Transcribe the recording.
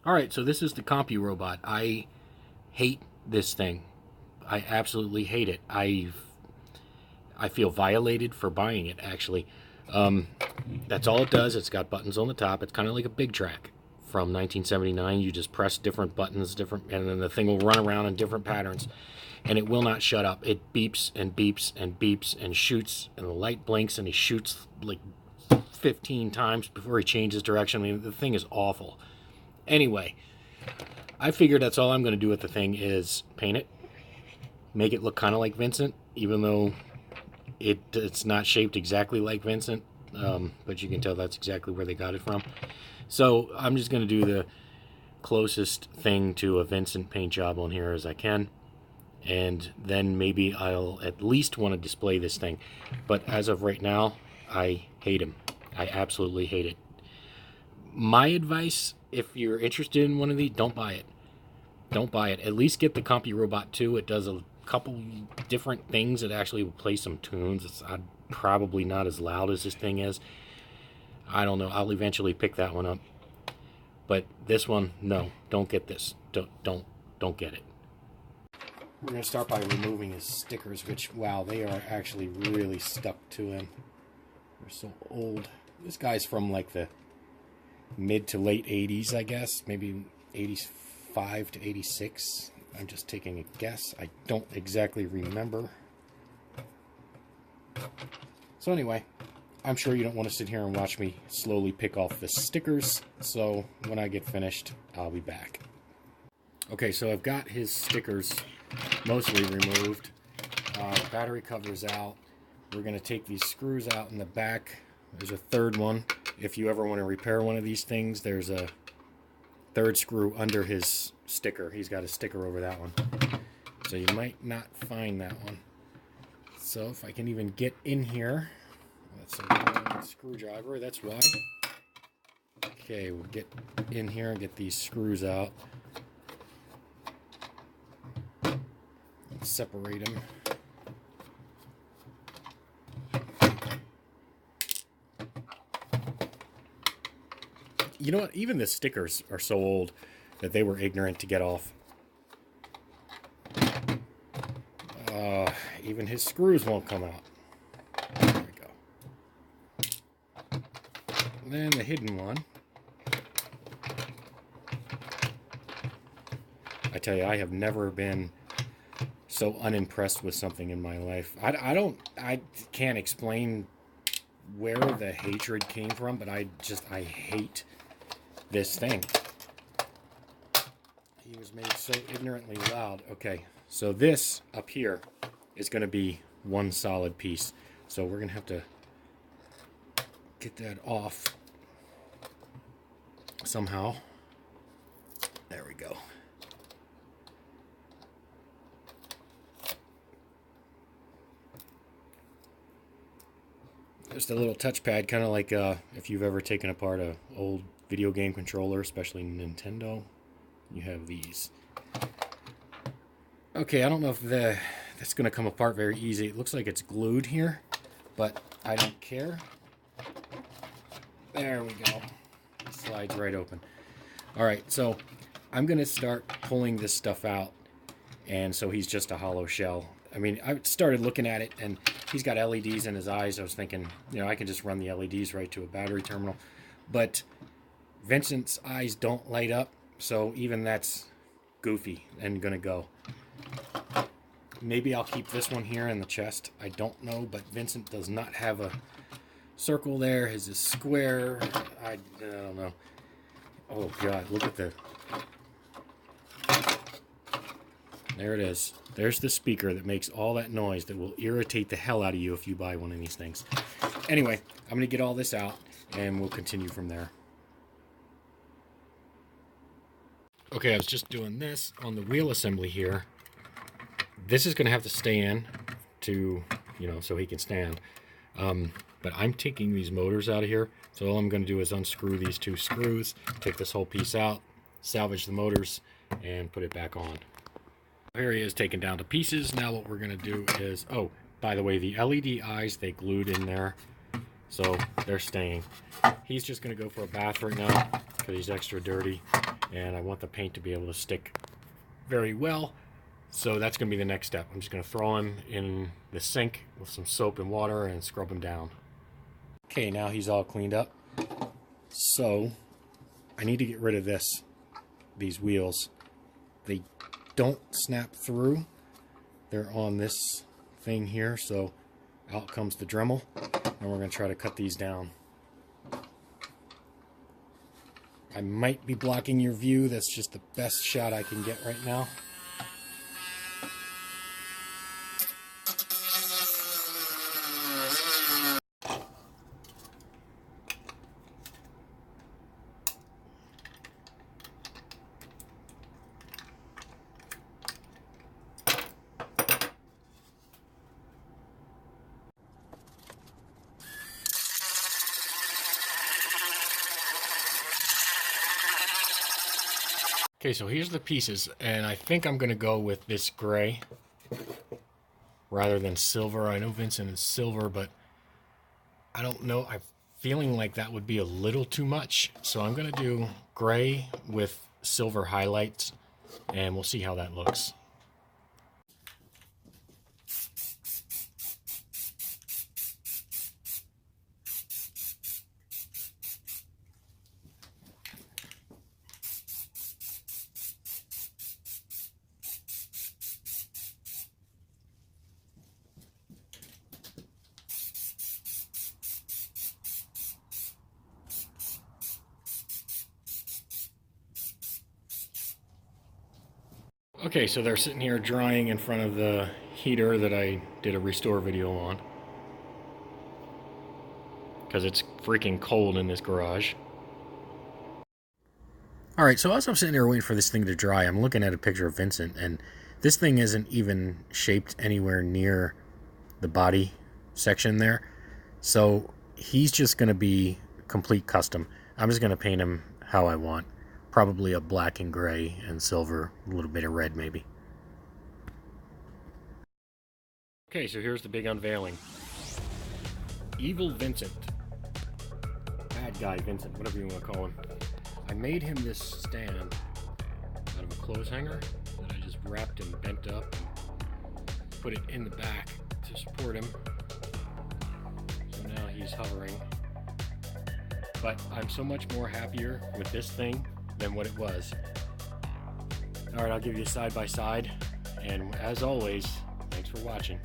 Alright, so this is the Compurobot. I hate this thing. I absolutely hate it. I feel violated for buying it, actually. Um, that's all it does. It's got buttons on the top. It's kind of like a Big Track from 1979. You just press different buttons, and then the thing will run around in different patterns, and it will not shut up. It beeps and beeps and beeps and shoots, and the light blinks, and he shoots like 15 times before he changes direction. I mean, the thing is awful. Anyway, I figured that's all I'm going to do with the thing is paint it, make it look kind of like Vincent, even though it's not shaped exactly like Vincent, but you can tell that's exactly where they got it from. So I'm just going to do the closest thing to a Vincent paint job on here as I can, and then maybe I'll at least want to display this thing. But as of right now, I hate him. I absolutely hate it. My advice, if you're interested in one of these, don't buy it. Don't buy it. At least get the Compurobot 2. It does a couple different things. It actually will play some tunes. It's probably not as loud as this thing is. I don't know. I'll eventually pick that one up. But this one, no. Don't get this. Don't get it. We're going to start by removing his stickers, which, wow, they are actually really stuck to him. They're so old. This guy's from like the mid to late 80s, I guess. Maybe 85 to 86. I'm just taking a guess. I don't exactly remember. So anyway, I'm sure you don't want to sit here and watch me slowly pick off the stickers. So when I get finished, I'll be back. Okay, so I've got his stickers mostly removed. Battery cover's out. We're going to take these screws out in the back. There's a third one. If you ever want to repair one of these things, there's a third screw under his sticker. He's got a sticker over that one. So you might not find that one. So if I can even get in here, that's a screwdriver, that's why. Okay, we'll get in here and get these screws out. Separate them. You know what? Even the stickers are so old that they were ignorant to get off. Even his screws won't come out. There we go. And then the hidden one. I tell you, I have never been so unimpressed with something in my life. I can't explain where the hatred came from, but I hate this thing. He was made so ignorantly loud. Okay, so this up here is going to be one solid piece. So we're going to have to get that off somehow. There we go. Just a little touchpad, kind of like if you've ever taken apart a old video game controller, especially Nintendo. You have these. Okay, I don't know if that's going to come apart very easy. It looks like it's glued here, but I don't care. There we go. It slides right open. Alright, so I'm going to start pulling this stuff out, and so he's just a hollow shell. I mean, I started looking at it, and he's got LEDs in his eyes. I was thinking, you know, I can just run the LEDs right to a battery terminal. But Vincent's eyes don't light up, so even that's goofy and gonna go. Maybe I'll keep this one here in the chest. I don't know, but Vincent does not have a circle there. His is square. I don't know. Oh, God, look at the... There it is. There's the speaker that makes all that noise that will irritate the hell out of you if you buy one of these things. Anyway, I'm going to get all this out, and we'll continue from there. Okay, I was just doing this on the wheel assembly here. This is going to have to stay in to, you know, so he can stand. But I'm taking these motors out of here. So all I'm going to do is unscrew these two screws, take this whole piece out, salvage the motors, and put it back on. Here he is taken down to pieces. Now what we're going to do is, oh, by the way, the LED eyes, they glued in there. So they're staying. He's just going to go for a bath right now because he's extra dirty. and I want the paint to be able to stick very well. So that's going to be the next step. I'm just going to throw him in the sink with some soap and water and scrub him down. Okay, now he's all cleaned up. So I need to get rid of these wheels. They don't snap through. They're on this thing here, so out comes the Dremel, and we're going to try to cut these down. I might be blocking your view. That's just the best shot I can get right now. Okay, so here's the pieces, and I think I'm going to go with this gray rather than silver. I know Vincent is silver, but I don't know. I'm feeling like that would be a little too much. So I'm going to do gray with silver highlights, and we'll see how that looks. Okay, so they're sitting here drying in front of the heater that I did a restore video on, because it's freaking cold in this garage. Alright, so as I'm sitting here waiting for this thing to dry, I'm looking at a picture of Vincent, and this thing isn't even shaped anywhere near the body section there. So he's just going to be complete custom. I'm just going to paint him how I want. Probably a black and gray and silver, a little bit of red maybe. Okay, so here's the big unveiling. Evil Vincent. Bad guy Vincent, whatever you want to call him. I made him this stand out of a clothes hanger that I just wrapped and bent up and put it in the back to support him. So now he's hovering. But I'm so much more happier with this thing than what it was. Alright, I'll give you a side by side, and as always, thanks for watching.